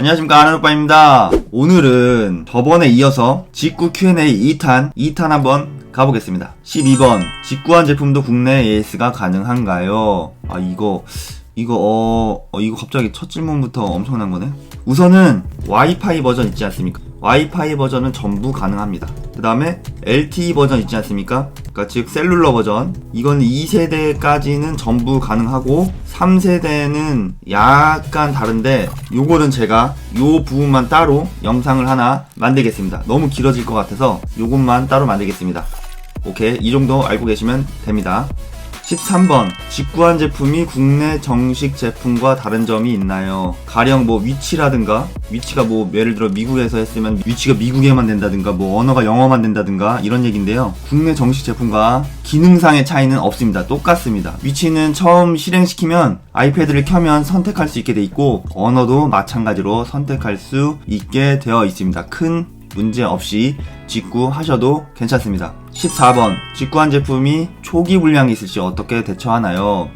안녕하십니까, 아나루빠입니다. 오늘은 저번에 이어서 직구 Q&A 2탄 한번 가보겠습니다. 12번 직구한 제품도 국내 AS가 가능한가요? 이거 갑자기 첫 질문부터 엄청난 거네. 우선은 와이파이 버전 있지 않습니까? 와이파이 버전은 전부 가능합니다. 그 다음에 LTE 버전 있지 않습니까? 그러니까 즉 셀룰러 버전, 이건 2세대까지는 전부 가능하고 3세대는 약간 다른데 요거는 제가 요 부분만 따로 영상을 하나 만들겠습니다. 너무 길어질 것 같아서 요것만 따로 만들겠습니다. 오케이, 이 정도 알고 계시면 됩니다. 13번 직구한 제품이 국내 정식 제품과 다른 점이 있나요? 가령 뭐 위치라든가, 위치가 뭐 예를 들어 미국에서 했으면 위치가 미국에만 된다든가, 뭐 언어가 영어만 된다든가, 이런 얘기인데요. 국내 정식 제품과 기능상의 차이는 없습니다. 똑같습니다. 위치는 처음 실행시키면 아이패드를 켜면 선택할 수 있게 돼 있고, 언어도 마찬가지로 선택할 수 있게 되어 있습니다. 큰 문제 없이 직구하셔도 괜찮습니다. 14번 직구한 제품이 초기 불량이 있을 시 어떻게 대처하나요?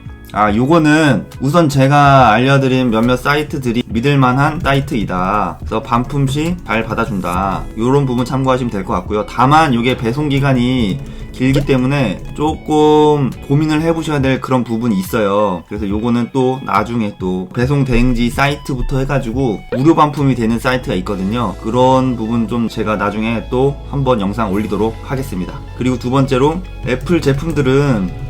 요거는 우선 제가 알려드린 몇몇 사이트들이 믿을만한 사이트이다. 그래서 반품 시 잘 받아준다. 요런 부분 참고하시면 될 것 같고요. 다만 요게 배송기간이 길기 때문에 조금 고민을 해보셔야 될 그런 부분이 있어요. 그래서 요거는 또 나중에 또 배송 대행지 사이트부터 해가지고 무료 반품이 되는 사이트가 있거든요. 그런 부분 좀 제가 나중에 또 한번 영상 올리도록 하겠습니다. 그리고 두 번째로 애플 제품들은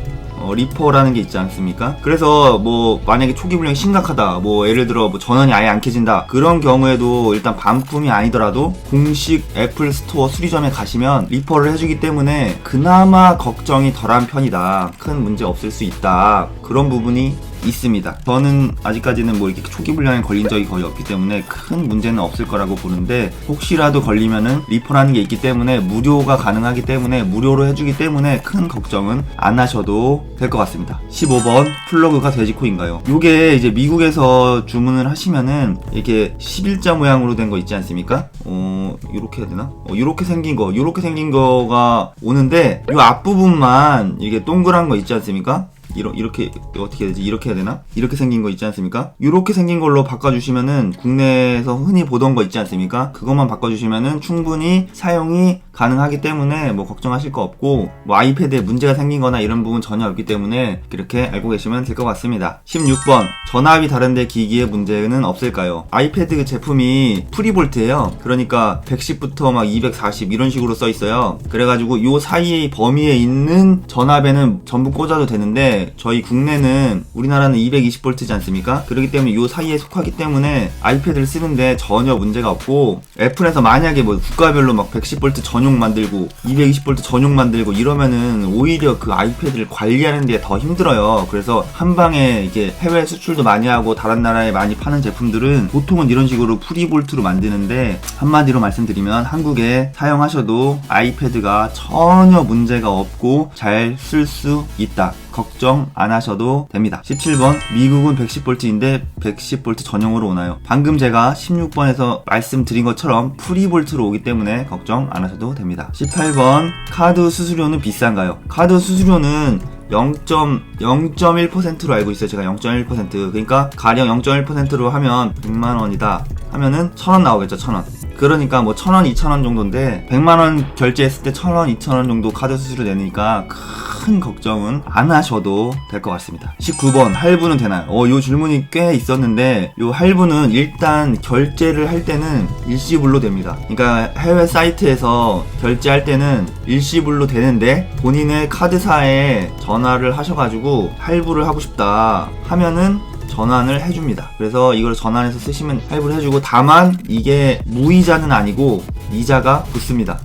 리퍼라는 게 있지 않습니까? 그래서 뭐 만약에 초기 불량이 심각하다, 뭐 예를 들어 뭐 전원이 아예 안 켜진다, 그런 경우에도 일단 반품이 아니더라도 공식 애플 스토어 수리점에 가시면 리퍼를 해주기 때문에 그나마 걱정이 덜한 편이다. 큰 문제 없을 수 있다. 그런 부분이 있습니다. 저는 아직까지는 뭐 이렇게 초기 불량에 걸린 적이 거의 없기 때문에 큰 문제는 없을 거라고 보는데, 혹시라도 걸리면은 리퍼라는 게 있기 때문에 무료가 가능하기 때문에 무료로 해주기 때문에 큰 걱정은 안 하셔도 될 것 같습니다. 15번 플러그가 돼지코인가요? 요게 이제 미국에서 주문을 하시면은 이렇게 11자 모양으로 된 거 있지 않습니까? 요렇게 해야 되나? 요렇게 생긴 거가 오는데, 요 앞부분만 이게 동그란 거 있지 않습니까? 이렇게 어떻게 해야 되지? 이렇게 해야 되나? 이렇게 생긴 거 있지 않습니까? 이렇게 생긴 걸로 바꿔주시면은 국내에서 흔히 보던 거 있지 않습니까? 그것만 바꿔주시면은 충분히 사용이 가능하기 때문에 뭐 걱정하실 거 없고, 뭐 아이패드에 문제가 생긴 거나 이런 부분 전혀 없기 때문에 그렇게 알고 계시면 될 것 같습니다. 16번 전압이 다른데 기기에 문제는 없을까요? 아이패드 제품이 프리볼트예요. 그러니까 110부터 막 240 이런 식으로 써 있어요. 그래가지고 요 사이 범위에 있는 전압에는 전부 꽂아도 되는데, 저희 국내는 우리나라는 220V지 않습니까? 그렇기 때문에 요 사이에 속하기 때문에 아이패드를 쓰는데 전혀 문제가 없고, 애플에서 만약에 뭐 국가별로 막 110V 전용 만들고 220V 전용 만들고 이러면은 오히려 그 아이패드를 관리하는 데 더 힘들어요. 그래서 한 방에 이게 해외 수출도 많이 하고 다른 나라에 많이 파는 제품들은 보통은 이런 식으로 프리볼트로 만드는데, 한마디로 말씀드리면 한국에 사용하셔도 아이패드가 전혀 문제가 없고 잘 쓸 수 있다. 걱정 안 하셔도 됩니다. 17번 미국은 110V인데 110V 전용으로 오나요? 방금 제가 16번에서 말씀드린 것처럼 프리볼트로 오기 때문에 걱정 안 하셔도 됩니다. 18번 카드 수수료는 비싼가요? 카드 수수료는 0.1%로 알고 있어요. 제가 0.1%. 그러니까 가령 0.1%로 하면 100만원이다 하면은 1000원 나오겠죠. 1000원. 그러니까 뭐 1000원, 2000원 정도인데 100만원 결제했을 때 1000원, 2000원 정도 카드 수수료 내니까 큰 걱정은 안 하셔도 될 것 같습니다. 19번 할부는 되나요? 요 질문이 꽤 있었는데, 요 할부는 일단 결제를 할 때는 일시불로 됩니다. 그러니까 해외 사이트에서 결제할 때는 일시불로 되는데, 본인의 카드사에 전화를 하셔가지고 할부를 하고 싶다 하면은 전환을 해줍니다. 그래서 이걸 전환해서 쓰시면 할부를 해주고, 다만 이게 무이자는 아니고 이자가 붙습니다.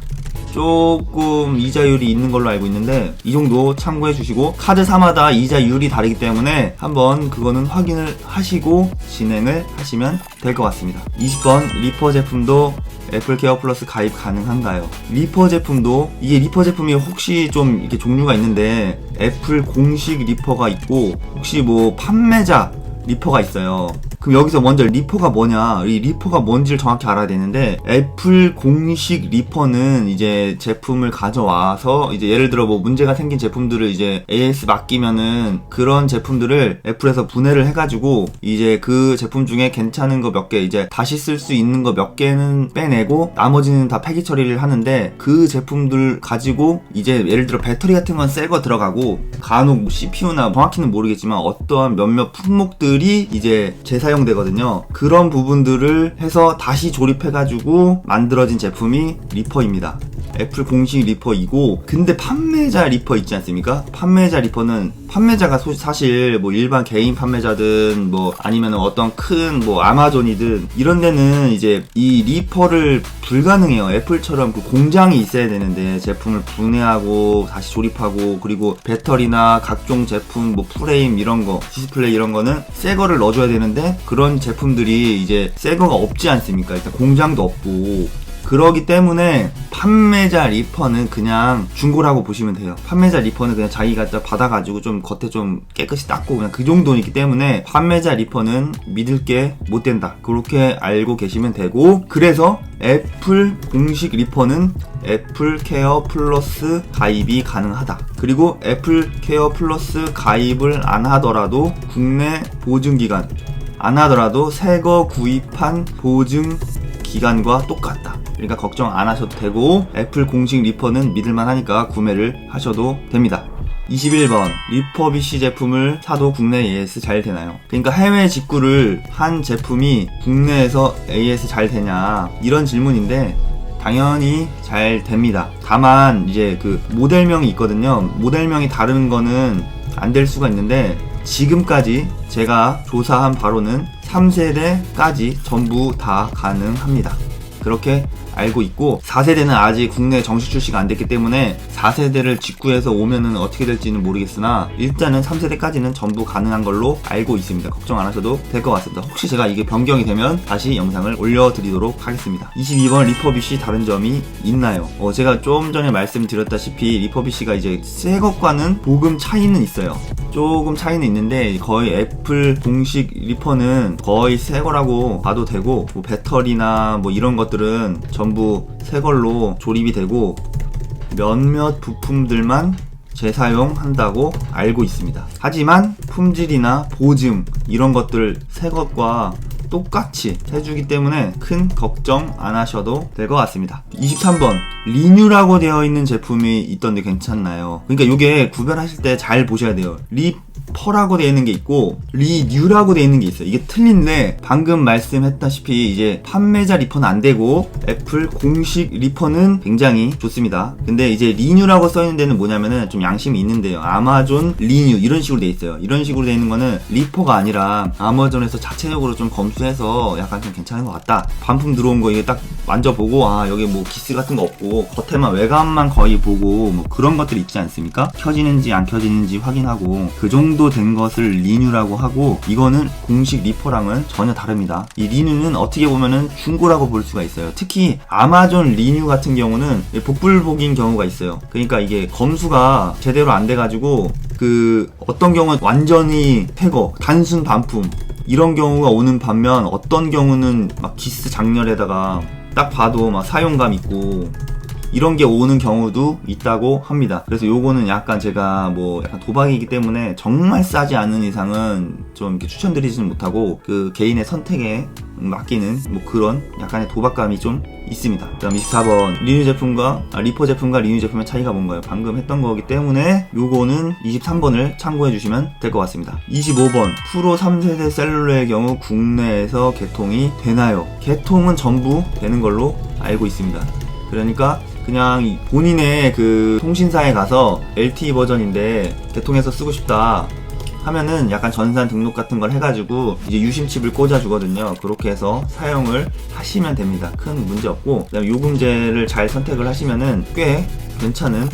조금 이자율이 있는 걸로 알고 있는데 이 정도 참고해 주시고, 카드사마다 이자율이 다르기 때문에 한번 그거는 확인을 하시고 진행을 하시면 될 것 같습니다. 20번 리퍼 제품도 애플 케어 플러스 가입 가능한가요? 리퍼 제품도, 이게 리퍼 제품이 혹시 좀 이렇게 종류가 있는데, 애플 공식 리퍼가 있고 혹시 뭐 판매자 리퍼가 있어요. 그럼 여기서 먼저 리퍼가 뭐냐, 이 리퍼가 뭔지를 정확히 알아야 되는데, 애플 공식 리퍼는 이제 제품을 가져와서 이제 예를 들어 뭐 문제가 생긴 제품들을 이제 AS 맡기면은 그런 제품들을 애플에서 분해를 해가지고 이제 그 제품 중에 괜찮은 거 몇 개, 이제 다시 쓸 수 있는 거 몇 개는 빼내고 나머지는 다 폐기 처리를 하는데, 그 제품들 가지고 이제 예를 들어 배터리 같은 건 새 거 들어가고 간혹 CPU나 정확히는 모르겠지만 어떠한 몇몇 품목들이 이제 재사용되거든요. 그런 부분들을 해서 다시 조립해가지고 만들어진 제품이 리퍼입니다. 애플 공식 리퍼이고, 근데 판매자 리퍼 있지 않습니까? 판매자 리퍼는 판매자가 사실 뭐 일반 개인 판매자든 뭐 아니면 어떤 큰 뭐 아마존이든 이런 데는 이제 이 리퍼를 불가능해요. 애플처럼 그 공장이 있어야 되는데 제품을 분해하고 다시 조립하고, 그리고 배터리나 각종 제품 뭐 프레임 이런 거, 디스플레이 이런 거는 새 거를 넣어줘야 되는데 그런 제품들이 이제 새 거가 없지 않습니까? 일단 공장도 없고. 그러기 때문에 판매자 리퍼는 그냥 중고라고 보시면 돼요. 판매자 리퍼는 그냥 자기가 받아가지고 좀 겉에 좀 깨끗이 닦고 그냥 그 정도이기 때문에 판매자 리퍼는 믿을 게 못 된다, 그렇게 알고 계시면 되고, 그래서 애플 공식 리퍼는 애플 케어 플러스 가입이 가능하다. 그리고 애플 케어 플러스 가입을 안 하더라도 국내 보증기간 안 하더라도 새 거 구입한 보증 기간과 똑같다. 그러니까 걱정 안 하셔도 되고, 애플 공식 리퍼는 믿을만 하니까 구매를 하셔도 됩니다. 21번, 리퍼비쉬 제품을 사도 국내 AS 잘 되나요? 그러니까 해외 직구를 한 제품이 국내에서 AS 잘 되냐, 이런 질문인데 당연히 잘 됩니다. 다만 이제 그 모델명이 있거든요. 모델명이 다른 거는 안 될 수가 있는데, 지금까지 제가 조사한 바로는 3세대까지 전부 다 가능합니다. 그렇게 알고 있고, 4세대는 아직 국내 정식 출시가 안 됐기 때문에 4세대를 직구해서 오면은 어떻게 될지는 모르겠으나 일단은 3세대까지는 전부 가능한 걸로 알고 있습니다. 걱정 안 하셔도 될 것 같습니다. 혹시 제가 이게 변경이 되면 다시 영상을 올려드리도록 하겠습니다. 22번, 리퍼비쉬 다른 점이 있나요? 제가 좀 전에 말씀드렸다시피 리퍼비쉬가 이제 새 것과는 조금 차이는 있어요. 조금 차이는 있는데 거의 애플 공식 리퍼는 거의 새 거라고 봐도 되고, 뭐 배터리나 뭐 이런 것들은 전부 새 걸로 조립이 되고 몇몇 부품들만 재사용한다고 알고 있습니다. 하지만 품질이나 보증 이런 것들 새 것과 똑같이 해주기 때문에 큰 걱정 안 하셔도 될 것 같습니다. 23번, 리뉴라고 되어 있는 제품이 있던데 괜찮나요? 그러니까 이게 구별하실 때 잘 보셔야 돼요. 리퍼라고 되어 있는 게 있고 리뉴라고 되어 있는 게 있어요. 이게 틀린데, 방금 말씀했다시피 이제 판매자 리퍼는 안 되고 애플 공식 리퍼는 굉장히 좋습니다. 근데 이제 리뉴라고 써 있는 데는 뭐냐면은 좀 양심이 있는데요. 아마존 리뉴 이런 식으로 돼 있어요. 이런 식으로 돼 있는 거는 리퍼가 아니라 아마존에서 자체적으로 좀 검수해서 약간 좀 괜찮은 것 같다. 반품 들어온 거 이게 딱 만져보고, 아 여기 뭐 기스 같은 거 없고 겉에만 외관만 거의 보고 뭐 그런 것들 있지 않습니까? 켜지는지 안 켜지는지 확인하고 그 정도 된 것을 리뉴라고 하고, 이거는 공식 리퍼랑은 전혀 다릅니다. 이 리뉴는 어떻게 보면은 중고라고 볼 수가 있어요. 특히 아마존 리뉴 같은 경우는 복불복인 경우가 있어요. 그러니까 이게 검수가 제대로 안 돼가지고 그 어떤 경우는 완전히 폐거, 단순 반품 이런 경우가 오는 반면, 어떤 경우는 막 기스 장렬에다가 딱 봐도 막 사용감 있고 이런 게 오는 경우도 있다고 합니다. 그래서 요거는 약간 제가 뭐 약간 도박이기 때문에 정말 싸지 않은 이상은 좀 이렇게 추천드리지는 못하고, 그 개인의 선택에 맡기는 뭐 그런 약간의 도박감이 좀 있습니다. 그다음 24번, 리뉴 제품과 리퍼 제품과 리뉴 제품의 차이가 뭔가요? 방금 했던 거기 때문에 요거는 23번을 참고해 주시면 될 것 같습니다. 25번, 프로 3세대 셀룰러의 경우 국내에서 개통이 되나요? 개통은 전부 되는 걸로 알고 있습니다. 그러니까 그냥 본인의 그 통신사에 가서 LTE 버전인데 개통해서 쓰고 싶다 하면은 약간 전산 등록 같은 걸 해가지고 이제 유심칩을 꽂아주거든요. 그렇게 해서 사용을 하시면 됩니다. 큰 문제 없고, 그다음에 요금제를 잘 선택을 하시면은 꽤 괜찮은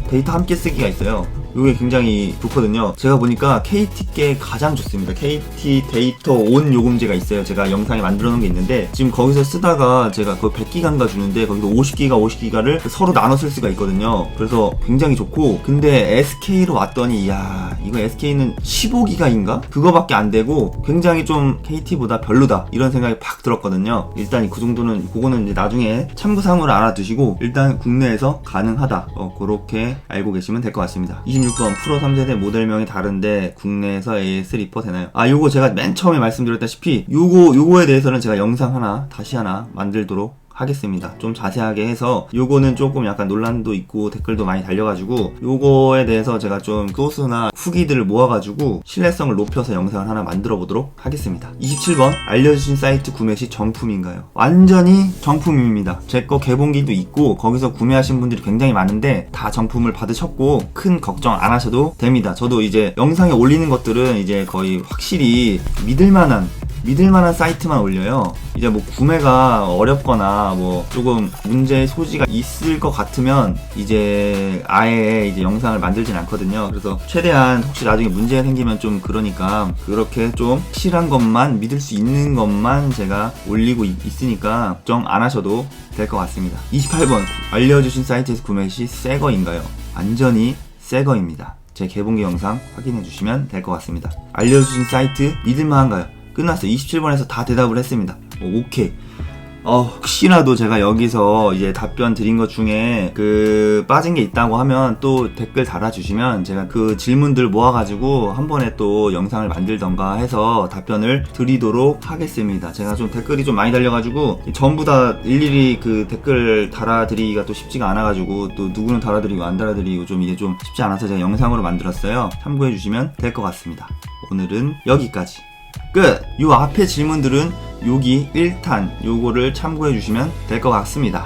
데이터 함께 쓰기가 있어요. 요게 굉장히 좋거든요. 제가 보니까 KT께 가장 좋습니다. KT 데이터 온 요금제가 있어요. 제가 영상에 만들어 놓은 게 있는데 지금 거기서 쓰다가 제가 거의 100기가인가 주는데 거기서 50기가를 서로 나눠 쓸 수가 있거든요. 그래서 굉장히 좋고, 근데 SK로 왔더니 야, 이거 SK는 15기가인가? 그거밖에 안 되고 굉장히 좀 KT보다 별로다 이런 생각이 팍 들었거든요. 일단 그 정도는, 그거는 이제 나중에 참고사항으로 알아두시고 일단 국내에서 가능하다, 그렇게 알고 계시면 될 것 같습니다. 26번 프로 3세대 모델명이 다른데 국내에서 AS 리퍼 되나요? 요거 제가 맨 처음에 말씀드렸다시피 요거에 대해서는 제가 영상 다시 하나 만들도록 하겠습니다. 좀 자세하게 해서, 요거는 조금 약간 논란도 있고 댓글도 많이 달려가지고 요거에 대해서 제가 좀 소스나 후기들을 모아가지고 신뢰성을 높여서 영상을 하나 만들어 보도록 하겠습니다. 27번 알려주신 사이트 구매 시 정품인가요? 완전히 정품입니다. 제 거 개봉기도 있고 거기서 구매하신 분들이 굉장히 많은데 다 정품을 받으셨고 큰 걱정 안 하셔도 됩니다. 저도 이제 영상에 올리는 것들은 이제 거의 확실히 믿을만한 사이트만 올려요. 이제 뭐 구매가 어렵거나 뭐 조금 문제의 소지가 있을 것 같으면 이제 아예 이제 영상을 만들진 않거든요. 그래서 최대한 혹시 나중에 문제가 생기면 좀 그러니까 그렇게 좀 확실한 것만, 믿을 수 있는 것만 제가 올리고 있으니까 걱정 안 하셔도 될 것 같습니다. 28번 알려주신 사이트에서 구매 시 새거인가요? 완전히 새거입니다. 제 개봉기 영상 확인해 주시면 될 것 같습니다. 알려주신 사이트 믿을만한가요? 끝났어요. 27번에서 다 대답을 했습니다. 오케이. 혹시라도 제가 여기서 이제 답변 드린 것 중에 빠진 게 있다고 하면 또 댓글 달아주시면 제가 그 질문들 모아가지고 한 번에 또 영상을 만들던가 해서 답변을 드리도록 하겠습니다. 제가 좀 댓글이 좀 많이 달려가지고 전부 다 일일이 그 댓글 달아드리기가 또 쉽지가 않아가지고 또 누구는 달아드리고 안 달아드리고 좀 이게 좀 쉽지 않아서 제가 영상으로 만들었어요. 참고해주시면 될 것 같습니다. 오늘은 여기까지. 끝! 요 앞에 질문들은 여기 1탄 요거를 참고해 주시면 될 것 같습니다.